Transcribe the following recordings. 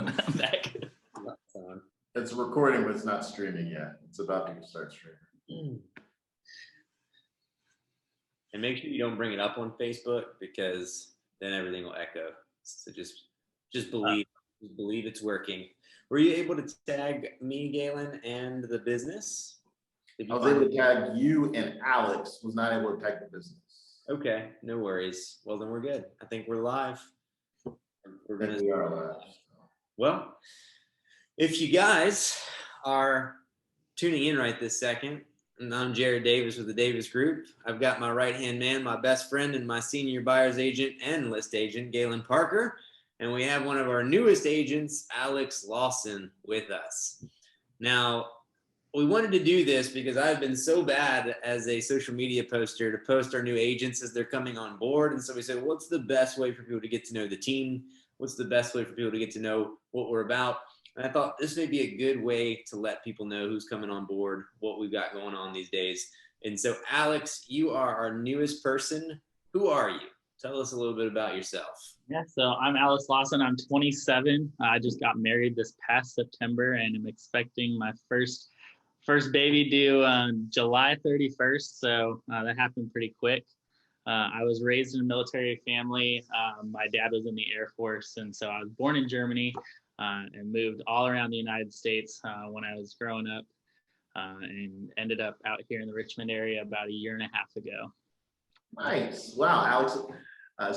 I'm back. It's recording, but it's not streaming yet. It's about to start streaming. And make sure you don't bring it up on Facebook because then everything will echo. So just believe it's working. Were you able to tag me, Galen, and the business? I was able to tag you and Alex. Was not able to tag the business. Okay, no worries. Well, then we're good. I think we're live. We are live. Well, if you guys are tuning in right this second, and I'm Jared Davis with the Davis Group. I've got my right-hand man, my best friend, and my senior buyer's agent and list agent, Galen Parker. And we have one of our newest agents, Alex Lawson, with us. Now, we wanted to do this because I've been so bad as a social media poster to post our new agents as they're coming on board. And so we said, what's the best way for people to get to know the team? What's the best way for people to get to know what we're about? And I thought this may be a good way to let people know who's coming on board, what we've got going on these days. And so, Alex, you are our newest person. Who are you? Tell us a little bit about yourself. Yeah, so I'm Alex Lawson. I'm 27. I just got married this past September, and I'm expecting my first baby due on July 31st. So that happened pretty quick. I was raised in a military family. My dad was in the Air Force, and so I was born in Germany. And moved all around the United States when I was growing up, and ended up out here in the Richmond area about a year and a half ago. Nice. Wow, Alex.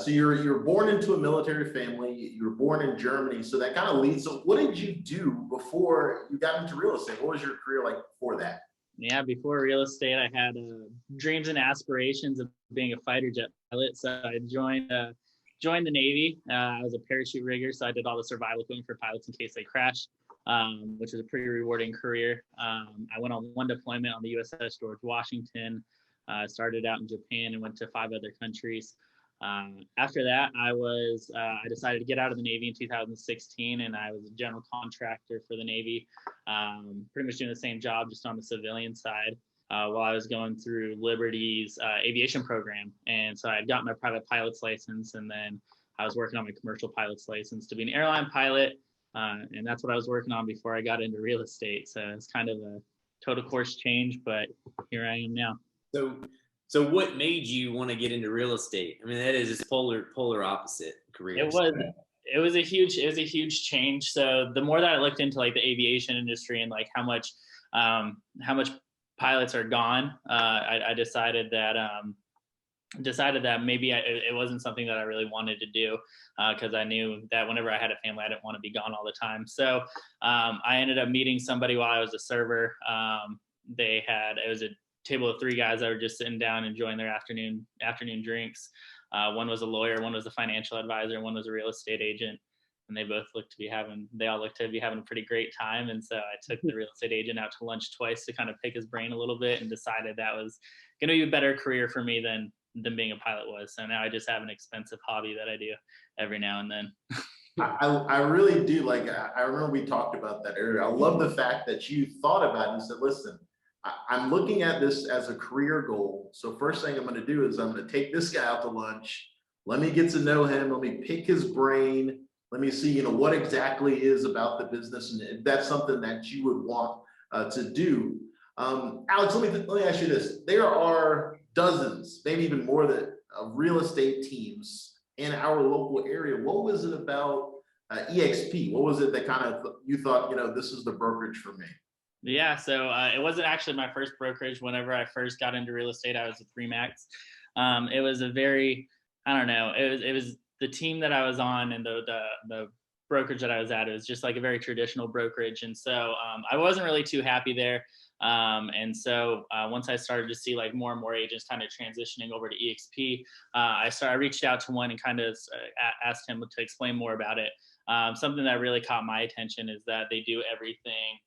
So you're born into a military family. You were born in Germany. So that kind of leads. So what did you do before you got into real estate? What was your career like before that? Yeah, before real estate, I had dreams and aspirations of being a fighter jet pilot. So I joined the Navy. I was a parachute rigger, so I did all the survival equipment for pilots in case they crashed, which was a pretty rewarding career. I went on one deployment on the USS George Washington, started out in Japan and went to 5 other countries. After that, I decided to get out of the Navy in 2016, and I was a general contractor for the Navy, pretty much doing the same job, just on the civilian side. While I was going through Liberty's aviation program. And so I had got my private pilot's license, and then I was working on my commercial pilot's license to be an airline pilot. And that's what I was working on before I got into real estate. So it's kind of a total course change, but here I am now. So what made you want to get into real estate? I mean, that is just polar opposite careers. It was a huge change. So the more that I looked into like the aviation industry and like how much pilots are gone, I decided that maybe it wasn't something that I really wanted to do, because I knew that whenever I had a family, I didn't want to be gone all the time. So I ended up meeting somebody while I was a server. It was a table of 3 guys that were just sitting down enjoying their afternoon drinks. One was a lawyer, one was a financial advisor, and one was a real estate agent. And they all looked to be having a pretty great time. And so I took the real estate agent out to lunch twice to kind of pick his brain a little bit, and decided that was going to be a better career for me than being a pilot was. So now I just have an expensive hobby that I do every now and then. I really do. Like, I remember we talked about that earlier. I love the fact that you thought about it and said, listen, I'm looking at this as a career goal. So first thing I'm going to do is I'm going to take this guy out to lunch. Let me get to know him. Let me pick his brain. Let me see, what exactly is about the business, and if that's something that you would want to do. Alex, let me ask you this: there are dozens, maybe even more, of real estate teams in our local area. What was it about EXP? What was it that kind of you thought, this is the brokerage for me? Yeah, so it wasn't actually my first brokerage. Whenever I first got into real estate, I was a 3Max. It was a very, I don't know, it was the team that I was on, and the brokerage that I was at, it was just like a very traditional brokerage. And so I wasn't really too happy there. And so once I started to see like more and more agents kind of transitioning over to EXP, I reached out to one and kind of asked him to explain more about it. Something that really caught my attention is that they do everything.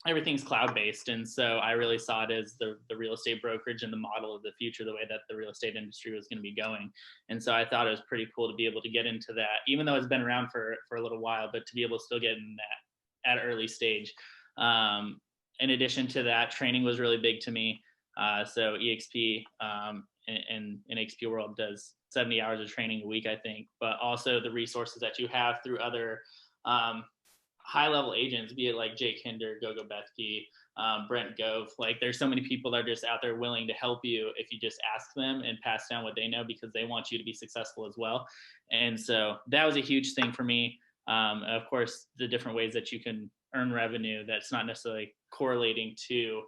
Everything's cloud-based. And so I really saw it as the real estate brokerage and the model of the future, the way that the real estate industry was going to be going. And so I thought it was pretty cool to be able to get into that, even though it's been around for a little while, but to be able to still get in that at an early stage. In addition to that, training was really big to me. So EXP in EXP world does 70 hours of training a week, I think, but also the resources that you have through other high level agents, be it like Jake Hinder, Gogo Bethke, Brent Gove. Like there's so many people that are just out there willing to help you if you just ask them and pass down what they know, because they want you to be successful as well. And so that was a huge thing for me. Of course, the different ways that you can earn revenue that's not necessarily correlating to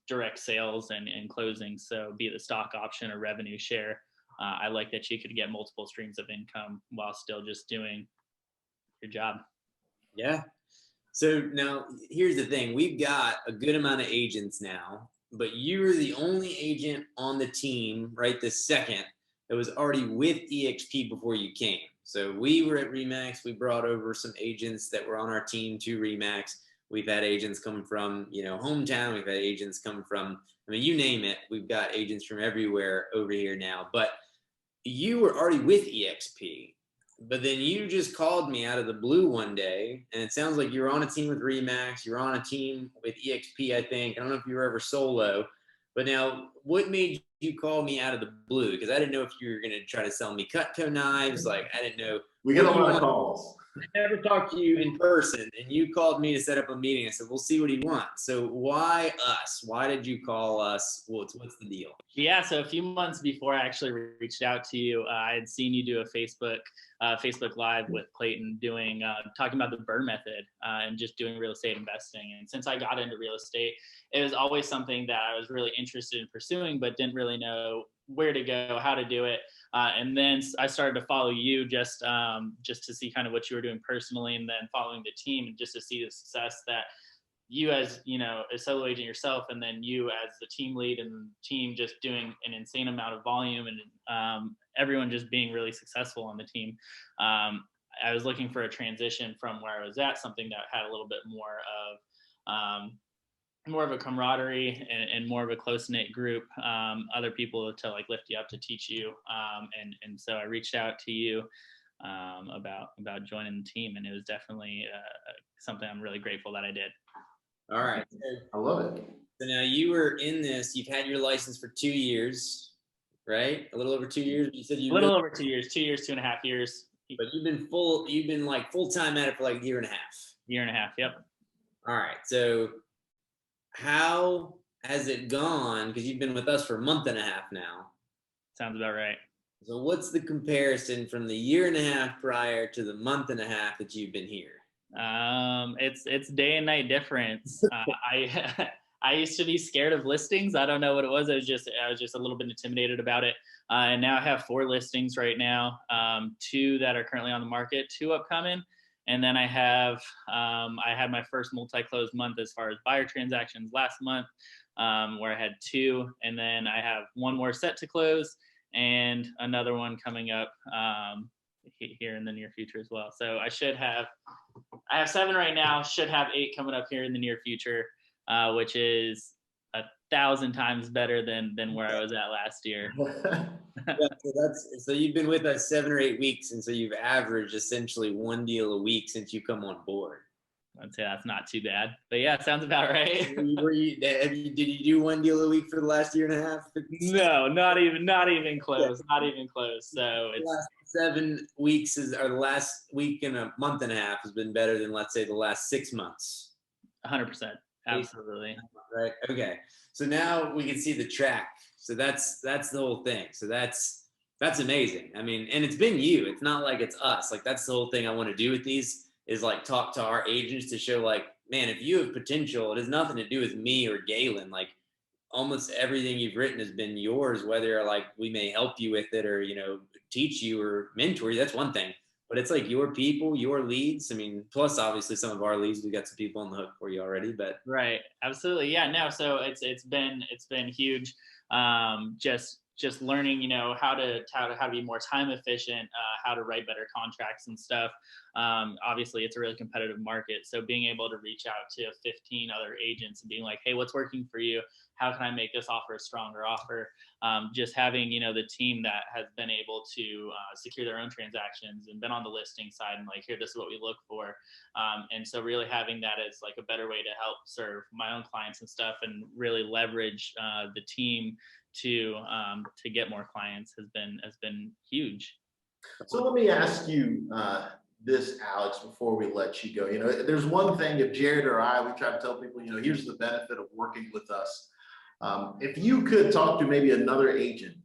direct sales and closing. So be it the stock option or revenue share. I like that you could get multiple streams of income while still just doing your job. Yeah. So now here's the thing. We've got a good amount of agents now, but you're the only agent on the team right this second that was already with EXP before you came. So we were at Remax. We brought over some agents that were on our team to Remax. We've had agents come from, hometown. We've had agents come from, you name it. We've got agents from everywhere over here now. But you were already with EXP. But then you just called me out of the blue one day, and it sounds like you were on a team with Remax. You're on a team with EXP, I think. I don't know if you were ever solo. But now, what made you call me out of the blue? Because I didn't know if you were going to try to sell me Cutco knives. Like, I didn't know. We get a lot of calls. I never talked to you in person, and you called me to set up a meeting. I said, we'll see what he wants. So why us? Why did you call us? What's the deal? Yeah, so a few months before I actually reached out to you, I had seen you do a Facebook Live with Clayton doing talking about the BRRRR method and just doing real estate investing. And since I got into real estate, it was always something that I was really interested in pursuing, but didn't really know where to go, how to do it. And then I started to follow you just to see kind of what you were doing personally, and then following the team, and just to see the success that you as, a solo agent yourself, and then you as the team lead and the team just doing an insane amount of volume, and everyone just being really successful on the team. I was looking for a transition from where I was at, something that had a little bit more of a camaraderie and more of a close-knit group, other people to like lift you up, to teach you. And so I reached out to you about joining the team, and it was definitely something I'm really grateful that I did. All right. I love it. So now you were in this, you've had your license for 2 years, right? A little over 2 years. You said you over 2 years, 2 years, 2.5 years. But you've been like full-time at it for like a year and a half. Year and a half. Yep. All right. So how has it gone? Because you've been with us for a month and a half now. Sounds about right. So what's the comparison from the year and a half prior to the month and a half that you've been here? It's day and night difference. I used to be scared of listings. I don't know what it was. I was just a little bit intimidated about it. And now I have 4 listings right now, 2 that are currently on the market, 2 upcoming. And then I had my first multi-close month as far as buyer transactions last month, where I had 2, and then I have 1 more set to close and another one coming up here in the near future as well. So I have 7 right now, should have 8 coming up here in the near future, which is 1,000 times better than where I was at last year. Yeah, so you've been with us 7 or 8 weeks, and so you've averaged essentially 1 deal a week since you come on board. I'd say that's not too bad, but yeah, it sounds about right. Did you do 1 deal a week for the last year and a half? No, not even close. Yeah. Not even close. So the last 7 weeks or the last week and a month and a half has been better than, let's say, the last 6 months. 100%. Absolutely. Right. Okay. So now we can see the track. So that's the whole thing. So that's amazing. I mean, and it's been you. It's not like it's us. Like, that's the whole thing I want to do with these, is like talk to our agents to show, like, man, if you have potential, it has nothing to do with me or Galen. Like, almost everything you've written has been yours, whether like we may help you with it or, teach you or mentor you. That's one thing. But it's like your people, your leads. I mean, plus obviously some of our leads, we got some people on the hook for you already. But right, absolutely, yeah. No, so it's been huge. Just learning, how to be more time efficient, how to write better contracts and stuff. Obviously, it's a really competitive market, so being able to reach out to 15 other agents and being like, hey, what's working for you? How can I make this offer a stronger offer? Just having, the team that has been able to secure their own transactions and been on the listing side and like, here, this is what we look for. And so really having that as like a better way to help serve my own clients and stuff, and really leverage the team to get more clients has been huge. So let me ask you, this, Alex, before we let you go. You know, there's one thing, if Jared or I, we try to tell people, you know, here's the benefit of working with us. If you could talk to maybe another agent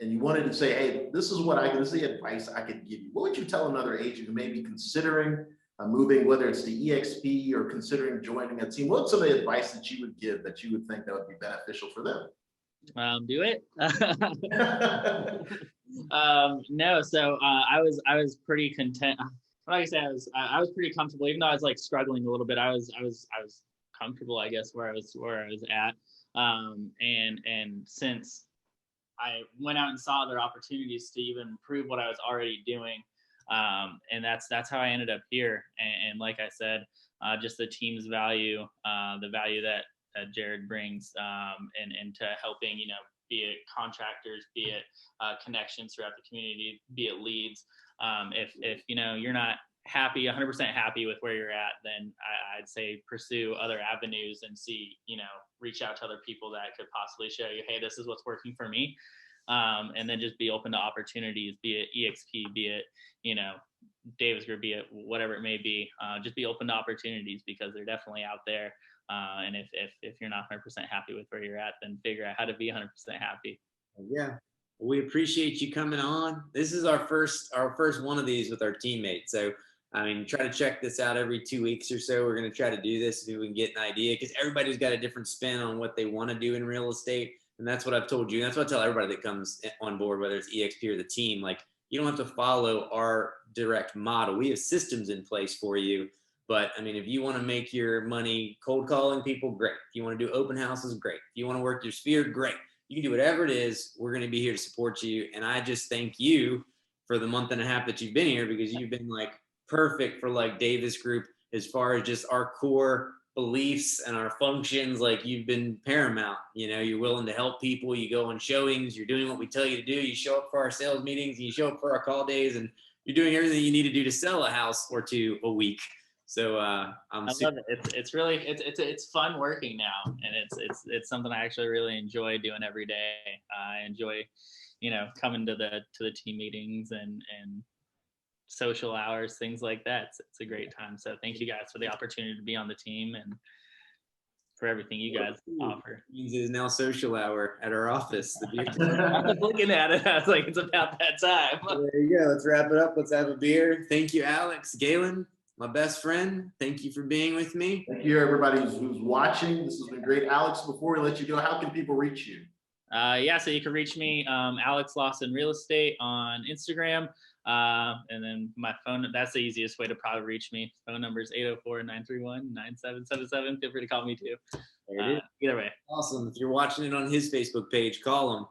and you wanted to say, hey, this is the advice I could give you, what would you tell another agent who may be considering moving, whether it's to EXP or considering joining a team? What's some of the advice that you would give that you would think that would be beneficial for them? Do it. No, so I was pretty content. Like I said, I was pretty comfortable, even though I was like struggling a little bit. I was comfortable, I guess, where I was at. And since I went out and saw other opportunities to even prove what I was already doing, and that's how I ended up here. And like I said, just the team's value, the value that Jared brings, and to helping, you know, be it contractors, be it connections throughout the community, be it leads. If you know, you're not 100% happy with where you're at, then I'd say pursue other avenues and see, you know, reach out to other people that could possibly show you, hey, this is what's working for me. And then just be open to opportunities, be it EXP, be it, you know, Davis Group, be it whatever it may be. Just be open to opportunities because they're definitely out there. And if you're not 100% happy with where you're at, then figure out how to be 100% happy. Yeah, we appreciate you coming on. This is our first one of these with our teammates. So I mean, try to check this out every 2 weeks or so. We're going to try to do this so we can get an idea, because everybody's got a different spin on what they want to do in real estate. And that's what I've told you. And that's what I tell everybody that comes on board, whether it's EXP or the team. Like, you don't have to follow our direct model. We have systems in place for you. But I mean, if you want to make your money cold calling people, great. If you want to do open houses, great. If you want to work your sphere, great. You can do whatever it is. We're going to be here to support you. And I just thank you for the month and a half that you've been here, because you've been like perfect for like Davis Group as far as just our core beliefs and our functions. Like, you've been paramount. You know, you're willing to help people. You go on showings. You're doing what we tell you to do. You show up for our sales meetings, and you show up for our call days, and you're doing everything you need to do to sell a house or two a week. So I love it. It's really it's fun working now, and it's something I actually really enjoy doing every day. I enjoy, you know, coming to the team meetings and social hours, things like that. It's a great time. So thank you guys for the opportunity to be on the team and for everything you guys offer. It is now social hour at our office. I was looking at it. I was like, it's about that time. There you go. Let's wrap it up. Let's have a beer. Thank you, Alex. Galen, my best friend, thank you for being with me. Thank you, everybody who's watching. This has been great. Alex, before we let you go, how can people reach you? Yeah, so you can reach me, Alex Lawson Real Estate on Instagram. And then my phone, that's the easiest way to probably reach me. Phone number is 804-931-9777. Feel free to call me too. Either way. Awesome. If you're watching it on his Facebook page, call him.